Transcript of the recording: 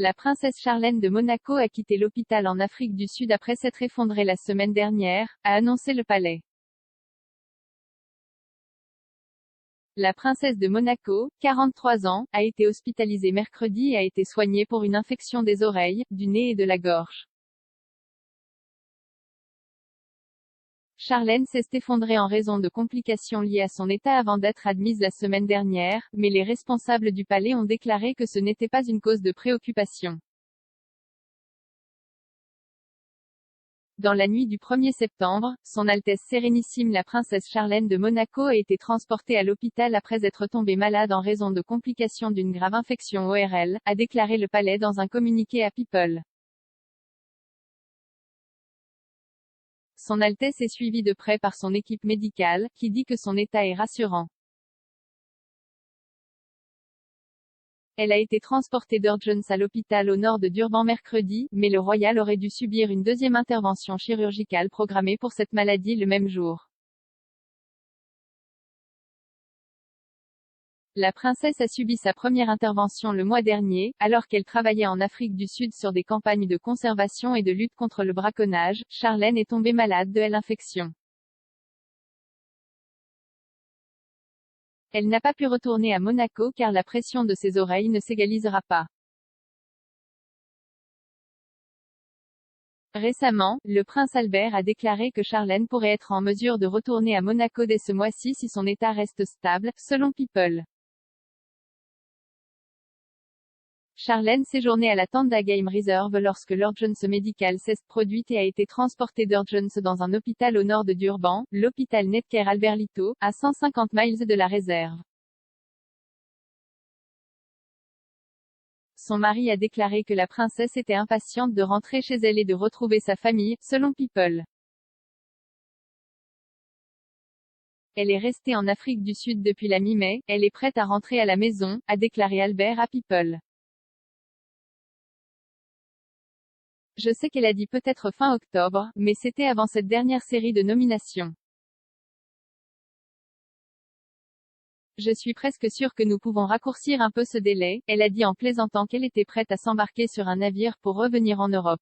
La princesse Charlène de Monaco a quitté l'hôpital en Afrique du Sud après s'être effondrée la semaine dernière, a annoncé le palais. La princesse de Monaco, 43 ans, a été hospitalisée mercredi et a été soignée pour une infection des oreilles, du nez et de la gorge. Charlène s'est effondrée en raison de complications liées à son état avant d'être admise la semaine dernière, mais les responsables du palais ont déclaré que ce n'était pas une cause de préoccupation. Dans la nuit du 1er septembre, Son Altesse Sérénissime la princesse Charlène de Monaco a été transportée à l'hôpital après être tombée malade en raison de complications d'une grave infection ORL, a déclaré le palais dans un communiqué à People. Son Altesse est suivie de près par son équipe médicale, qui dit que son état est rassurant. Elle a été transportée d'urgence à l'hôpital au nord de Durban mercredi, mais le royal aurait dû subir une deuxième intervention chirurgicale programmée pour cette maladie le même jour. La princesse a subi sa première intervention le mois dernier, alors qu'elle travaillait en Afrique du Sud sur des campagnes de conservation et de lutte contre le braconnage. Charlène est tombée malade de l'infection. Elle n'a pas pu retourner à Monaco car la pression de ses oreilles ne s'égalisera pas. Récemment, le prince Albert a déclaré que Charlène pourrait être en mesure de retourner à Monaco dès ce mois-ci si son état reste stable, selon People. Charlène séjournait à la Tanda Game Reserve lorsque l'urgence médicale s'est produite et a été transportée d'urgence dans un hôpital au nord de Durban, l'hôpital Netcare Alberlito, à 150 miles de la réserve. Son mari a déclaré que la princesse était impatiente de rentrer chez elle et de retrouver sa famille, selon People. Elle est restée en Afrique du Sud depuis la mi-mai, elle est prête à rentrer à la maison, a déclaré Albert à People. Je sais qu'elle a dit peut-être fin octobre, mais c'était avant cette dernière série de nominations. Je suis presque sûre que nous pouvons raccourcir un peu ce délai, elle a dit en plaisantant qu'elle était prête à s'embarquer sur un navire pour revenir en Europe.